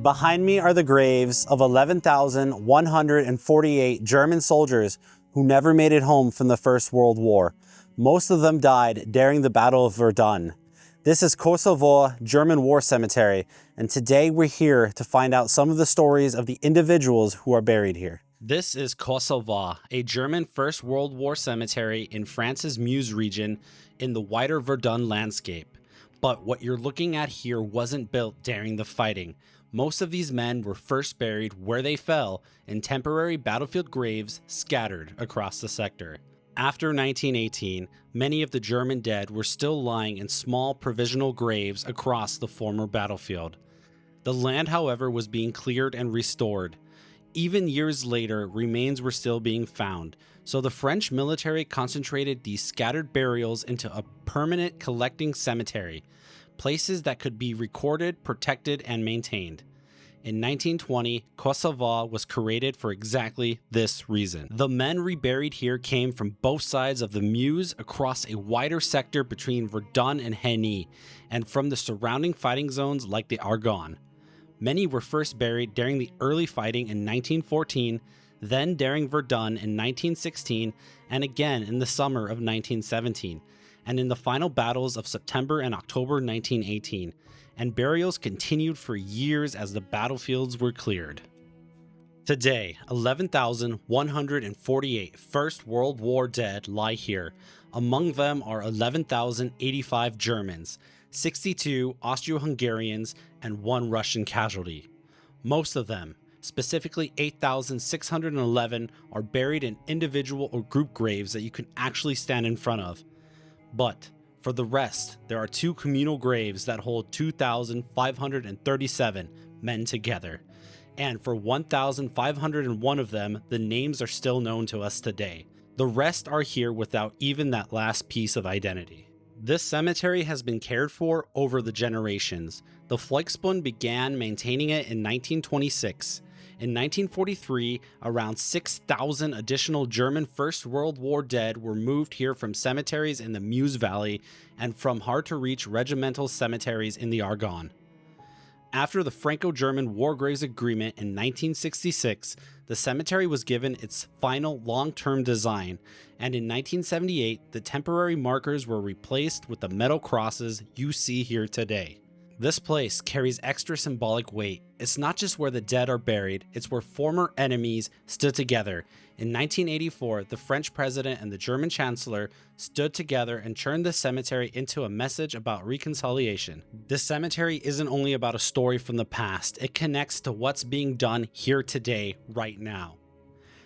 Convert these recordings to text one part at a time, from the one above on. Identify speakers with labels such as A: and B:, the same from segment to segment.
A: Behind me are the graves of 11,148 German soldiers who never made it home from the First World War. Most of them died during the Battle of Verdun. This is Consenvoye German War Cemetery, and today we're here to find out some of the stories of the individuals who are buried here.
B: This is Consenvoye, a German First World War cemetery in France's Meuse region in the wider Verdun landscape. But what you're looking at here wasn't built during the fighting. Most of these men were first buried where they fell in temporary battlefield graves scattered across the sector. After 1918, many of the German dead were still lying in small provisional graves across the former battlefield. The land, however, was being cleared and restored. Even years later, remains were still being found, so the French military concentrated these scattered burials into a permanent collecting cemetery, places that could be recorded, protected, and maintained. In 1920, Consenvoye was created for exactly this reason. The men reburied here came from both sides of the Meuse across a wider sector between Verdun and Heinrich, and from the surrounding fighting zones like the Argonne. Many were first buried during the early fighting in 1914, then during Verdun in 1916, and again in the summer of 1917, and in the final battles of September and October 1918, and burials continued for years as the battlefields were cleared. Today, 11,148 First World War dead lie here. Among them are 11,085 Germans, 62 Austro-Hungarians, and 1 Russian casualty. Most of them, specifically 8,611, are buried in individual or group graves that you can actually stand in front of. But for the rest, there are 2 communal graves that hold 2,537 men together. And for 1,501 of them, the names are still known to us today. The rest are here without even that last piece of identity. This cemetery has been cared for over the generations. The Volksbund began maintaining it in 1926. In 1943, around 6,000 additional German First World War dead were moved here from cemeteries in the Meuse Valley and from hard-to-reach regimental cemeteries in the Argonne. After the Franco-German War Graves Agreement in 1966, the cemetery was given its final long-term design, and in 1978, the temporary markers were replaced with the metal crosses you see here today. This place carries extra symbolic weight. It's not just where the dead are buried, it's where former enemies stood together. In 1984, the French president and the German chancellor stood together and turned the cemetery into a message about reconciliation. This cemetery isn't only about a story from the past, it connects to what's being done here today, right now.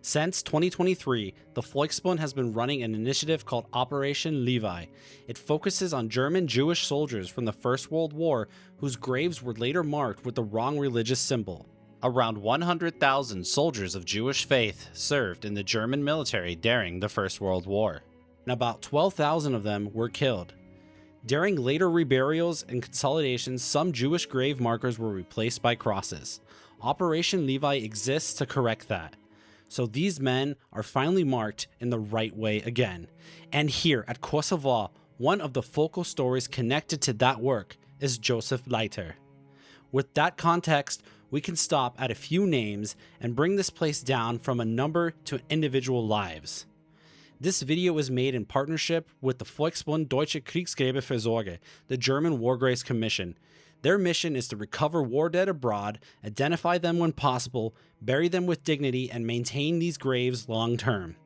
B: Since 2023, the Volksbund has been running an initiative called Operation Levi. It focuses on German Jewish soldiers from the First World War whose graves were later marked with the wrong religious symbol. Around 100,000 soldiers of Jewish faith served in the German military during the First World War, and about 12,000 of them were killed. During later reburials and consolidations, some Jewish grave markers were replaced by crosses. Operation Levi exists to correct that. So these men are finally marked in the right way again. And here at Consenvoye, one of the focal stories connected to that work is Josef Leiter. With that context, we can stop at a few names and bring this place down from a number to individual lives. This video was made in partnership with the Volksbund Deutsche Kriegsgräberfürsorge, the German War Graves Commission. Their mission is to recover war dead abroad, identify them when possible, bury them with dignity, and maintain these graves long term.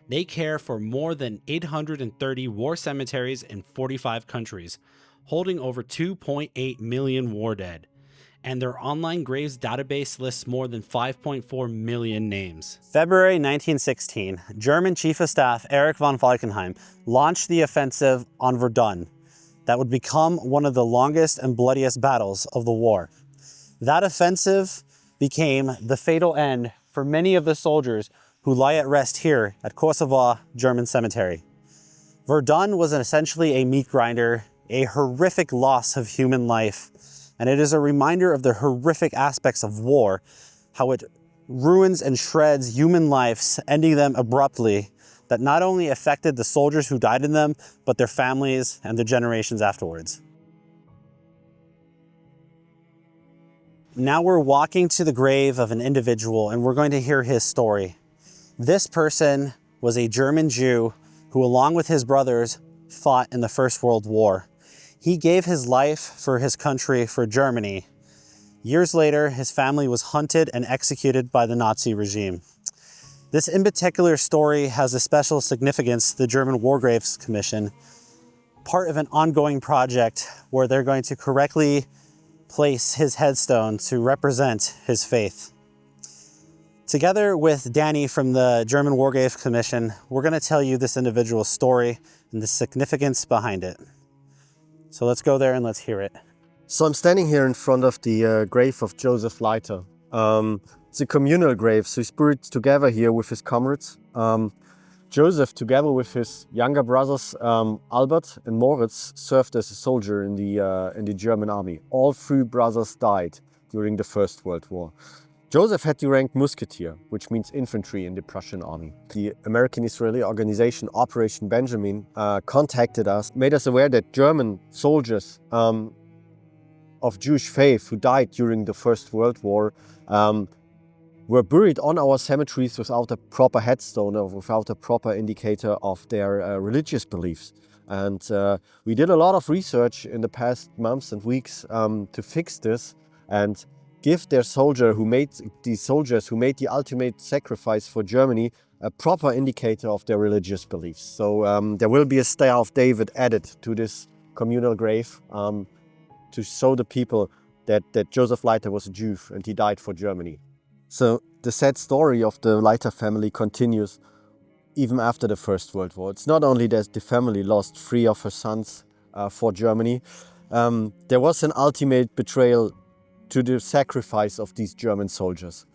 B: They care for more than 830 war cemeteries in 45 countries, holding over 2.8 million war dead. And their online graves database lists more than 5.4 million names.
A: February 1916, German Chief of Staff Erich von Falkenhayn launched the offensive on Verdun. That would become one of the longest and bloodiest battles of the war. That offensive became the fatal end for many of the soldiers who lie at rest here at Consenvoye German Cemetery. Verdun was essentially a meat grinder, a horrific loss of human life, and it is a reminder of the horrific aspects of war, how it ruins and shreds human lives, ending them abruptly, that not only affected the soldiers who died in them, but their families and the generations afterwards. now we're walking to the grave of an individual and we're going to hear his story. This person was a German Jew who, along with his brothers, fought in the First World War. He gave his life for his country, for Germany. Years later, his family was hunted and executed by the Nazi regime. This in particular story has a special significance to the German War Graves Commission, part of an ongoing project where they're going to correctly place his headstone to represent his faith. Together with Danny from the German War Graves Commission, we're going to tell you this individual's story and the significance behind it. So let's go there and let's hear it.
C: So I'm standing here in front of the grave of Josef Leiter. It's a communal grave, so he's buried together here with his comrades. Joseph, together with his younger brothers Albert and Moritz, served as a soldier in the German army. All three brothers died during the First World War. Joseph had the rank musketeer, which means infantry in the Prussian army. The American-Israeli organization Operation Benjamin contacted us, made us aware that German soldiers of Jewish faith who died during the First World War were buried on our cemeteries without a proper headstone or without a proper indicator of their religious beliefs. And we did a lot of research in the past months and weeks to fix this and give their soldiers who made the ultimate sacrifice for Germany a proper indicator of their religious beliefs. So there will be a Star of David added to this communal grave to show the people that Josef Leiter was a Jew and he died for Germany. So the sad story of the Leiter family continues even after the First World War. It's not only that the family lost 3 of her sons for Germany, there was an ultimate betrayal to the sacrifice of these German soldiers.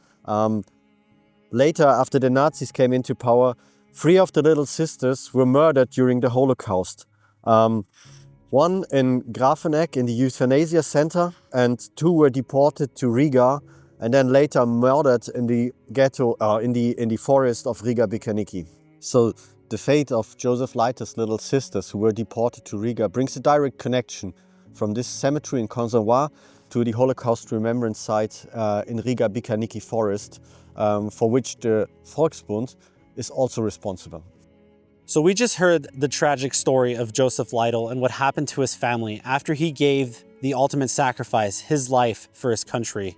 C: Later, after the Nazis came into power, 3 of the little sisters were murdered during the Holocaust. One in Grafenegg in the euthanasia center, and 2 were deported to Riga and then later murdered in the ghetto, in the forest of Riga Bikaniki. So the fate of Josef Leiter's little sisters who were deported to Riga brings a direct connection from this cemetery in Consenvoye to the Holocaust remembrance site in Riga Bikaniki forest, for which the Volksbund is also responsible.
A: So we just heard the tragic story of Josef Leiter and what happened to his family after he gave the ultimate sacrifice, his life for his country.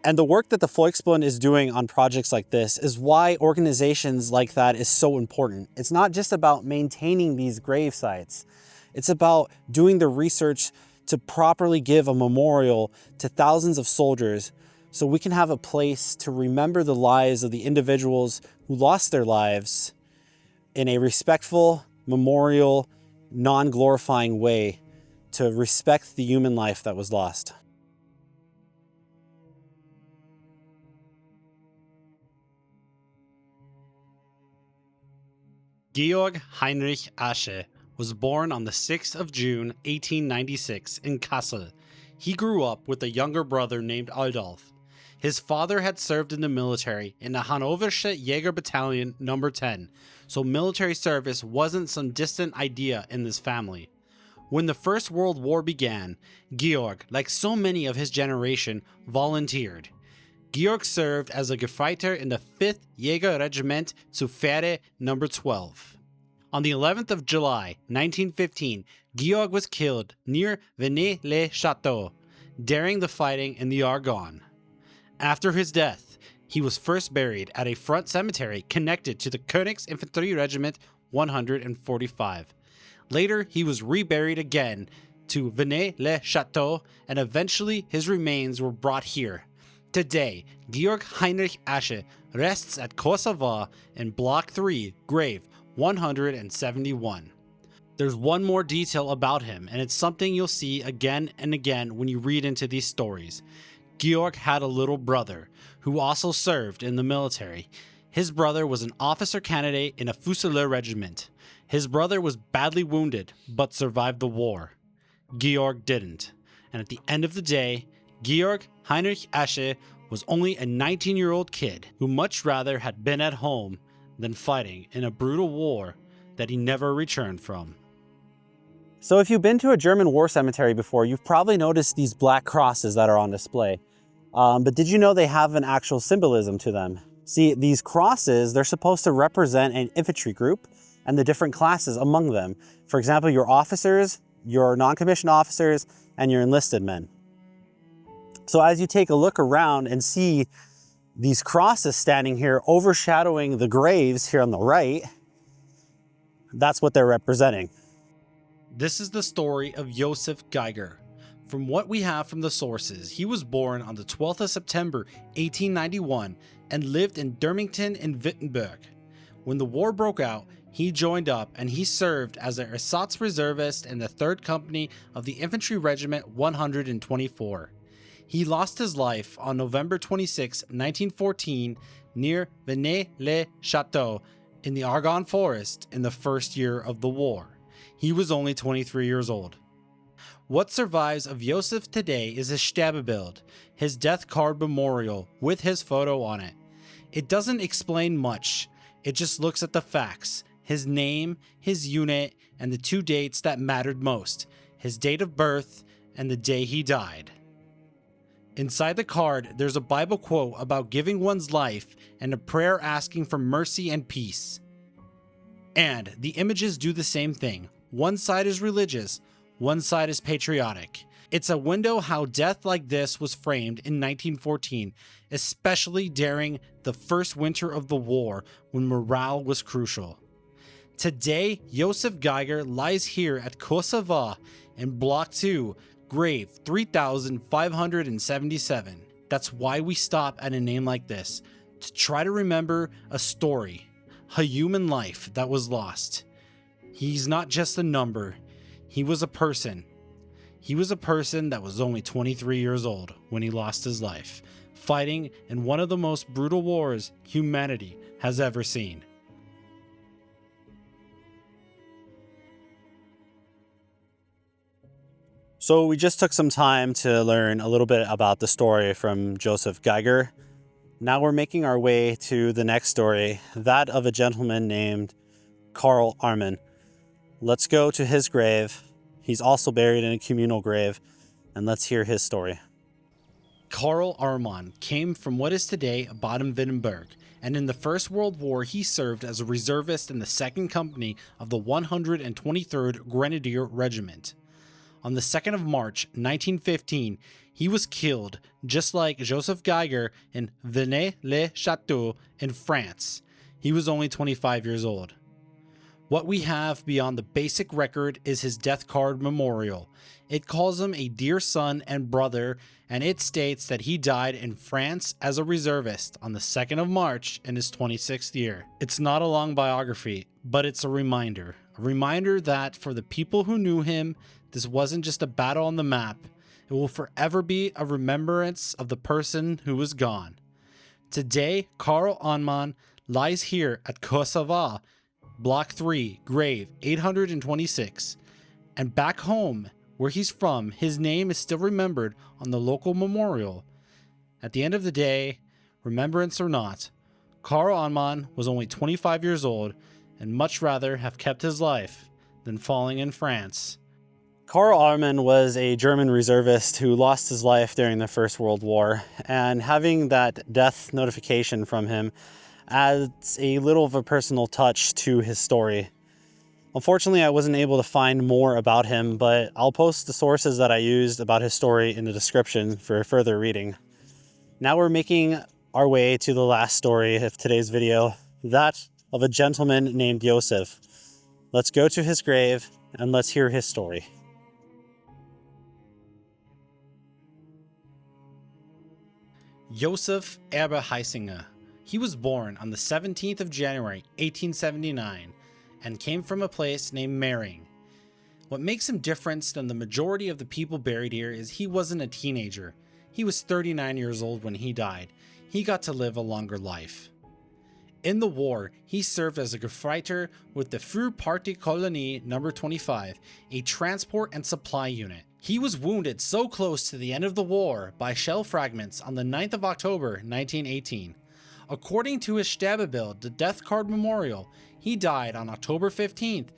A: And the work that the Volksbund is doing on projects like this is why organizations like that is so important. It's not just about maintaining these grave sites. It's about doing the research to properly give a memorial to thousands of soldiers so we can have a place to remember the lives of the individuals who lost their lives in a respectful, memorial, non-glorifying way to respect the human life that was lost.
B: Georg Heinrich Asche was born on the 6th of June 1896 in Kassel. He grew up with a younger brother named Adolf. His father had served in the military in the Hannoversche Jäger Battalion No. 10, so military service wasn't some distant idea in this family. When the First World War began, Georg, like so many of his generation, volunteered. Georg served as a Gefreiter in the 5th Jäger Regiment zu Pferde No. 12. On the 11th of July, 1915, Georg was killed near Venay-le-Château, during the fighting in the Argonne. After his death, he was first buried at a front cemetery connected to the Königs Infantry Regiment 145. Later, he was reburied again to Venay-le-Château, and eventually his remains were brought here. Today, Georg Heinrich Asche rests at Consenvoye in Block 3, grave 171. There's one more detail about him, and it's something you'll see again and again when you read into these stories. Georg had a little brother who also served in the military. His brother was an officer candidate in a Fusilier regiment. His brother was badly wounded, but survived the war. Georg didn't. And at the end of the day, Georg Heinrich Asche was only a 19-year-old kid who much rather had been at home than fighting in a brutal war that he never returned from.
A: So if you've been to a German war cemetery before, you've probably noticed these black crosses that are on display. But did you know they have an actual symbolism to them? See, these crosses, they're supposed to represent an infantry group and the different classes among them. For example, your officers, your non-commissioned officers, and your enlisted men. So as you take a look around and see these crosses standing here overshadowing the graves here on the right, that's what they're representing.
B: This is the story of Josef Geiger. From what we have from the sources, he was born on the 12th of September 1891 and lived in Dürmington in Wittenberg. When the war broke out, he joined up and he served as an ersatz reservist in the 3rd Company of the Infantry Regiment 124. He lost his life on November 26, 1914 near Venay-le-Château in the Argonne Forest in the first year of the war. He was only 23 years old. What survives of Josef today is his Sterbebild, his death card memorial with his photo on it. It doesn't explain much, it just looks at the facts, his name, his unit, and the 2 dates that mattered most, his date of birth and the day he died. Inside the card, there's a Bible quote about giving one's life and a prayer asking for mercy and peace. And the images do the same thing. One side is religious, one side is patriotic. It's a window how death like this was framed in 1914, especially during the first winter of the war when morale was crucial. Today, Josef Geiger lies here at Consenvoye in Block 2, grave 3577. That's why we stop at a name like this, to try to remember a story, a human life that was lost. He's not just a number, he was a person. He was a person that was only 23 years old when he lost his life, fighting in one of the most brutal wars humanity has ever seen.
A: So we just took some time to learn a little bit about the story from Josef Geiger. Now we're making our way to the next story, that of a gentleman named Karl Amann. Let's go to his grave. He's also buried in a communal grave, and let's hear his story.
B: Karl Amann came from what is today Baden-Württemberg, and in the First World War he served as a reservist in the 2nd Company of the 123rd Grenadier Regiment. On the 2nd of March 1915, he was killed, just like Josef Geiger, in Venay-le-Château in France. He was only 25 years old. What we have beyond the basic record is his death card memorial. It calls him a dear son and brother, and it states that he died in France as a reservist on the 2nd of March in his 26th year. It's not a long biography, but it's a reminder that for the people who knew him, this wasn't just a battle on the map. It will forever be a remembrance of the person who was gone. Today, Karl Amann lies here at Consenvoye, Block 3, grave 826. And back home, where he's from, his name is still remembered on the local memorial. At the end of the day, remembrance or not, Karl Amann was only 25 years old and much rather have kept his life than falling in France.
A: Karl Amann was a German reservist who lost his life during the First World War, and having that death notification from him adds a little of a personal touch to his story. Unfortunately, I wasn't able to find more about him, but I'll post the sources that I used about his story in the description for further reading. Now we're making our way to the last story of today's video, that of a gentleman named Josef. Let's go to his grave and let's hear his story.
B: Josef Eberheissinger. He was born on the 17th of January 1879 and came from a place named Mering. What makes him different than the majority of the people buried here is he wasn't a teenager. He was 39 years old when he died. He got to live a longer life. In the war, he served as a Gefreiter with the Fuhrpartykolonie No. 25, a transport and supply unit. He was wounded so close to the end of the war by shell fragments on the 9th of October 1918. According to his Sterbebild, the death card memorial, he died on October 15th,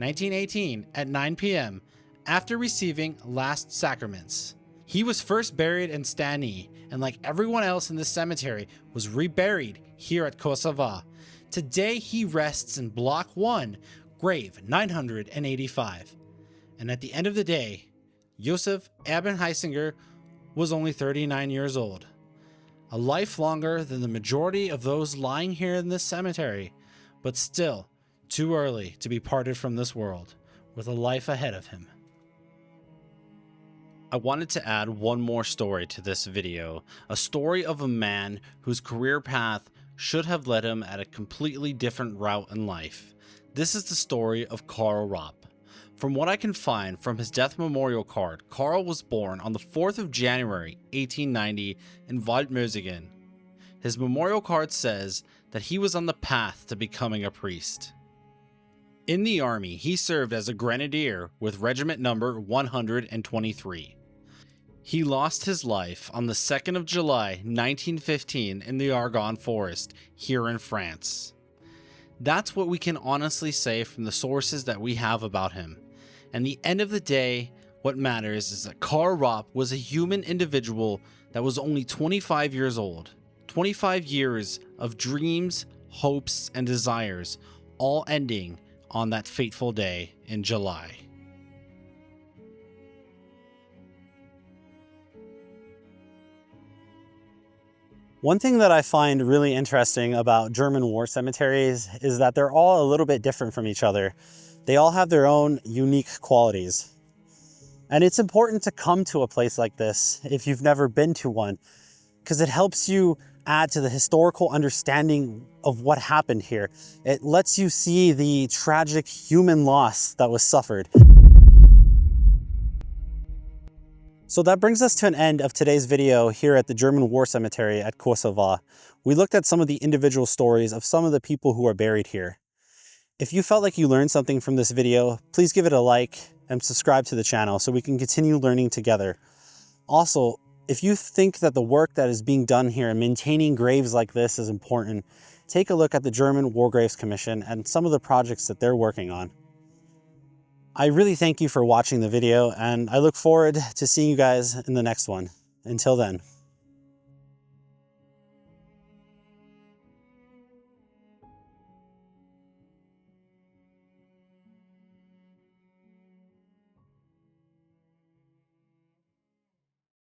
B: 1918 at 9 p.m. after receiving last sacraments. He was first buried in Stani, and like everyone else in this cemetery, was reburied here at Consenvoye. Today he rests in Block 1, grave 985. And at the end of the day, Josef Eberheissinger was only 39 years old. A life longer than the majority of those lying here in this cemetery, but still too early to be parted from this world, with a life ahead of him. I wanted to add one more story to this video, a story of a man whose career path should have led him at a completely different route in life. This is the story of Karl Rapp. From what I can find from his death memorial card, Karl was born on the 4th of January 1890 in Waldmösingen. His memorial card says that he was on the path to becoming a priest. In the army, he served as a grenadier with regiment number 123. He lost his life on the 2nd of July 1915 in the Argonne Forest here in France. That's what we can honestly say from the sources that we have about him. And the end of the day, what matters is that Karl Rapp was a human individual that was only 25 years old. 25 years of dreams, hopes, and desires, all ending on that fateful day in July.
A: One thing that I find really interesting about German war cemeteries is that they're all a little bit different from each other. They all have their own unique qualities. And it's important to come to a place like this if you've never been to one, because it helps you add to the historical understanding of what happened here. It lets you see the tragic human loss that was suffered. So that brings us to an end of today's video here at the German War Cemetery at Consenvoye. We looked at some of the individual stories of some of the people who are buried here. If you felt like you learned something from this video, please give it a like and subscribe to the channel so we can continue learning together. Also, if you think that the work that is being done here in maintaining graves like this is important, take a look at the German War Graves Commission and some of the projects that they're working on. I really thank you for watching the video, and I look forward to seeing you guys in the next one. Until then.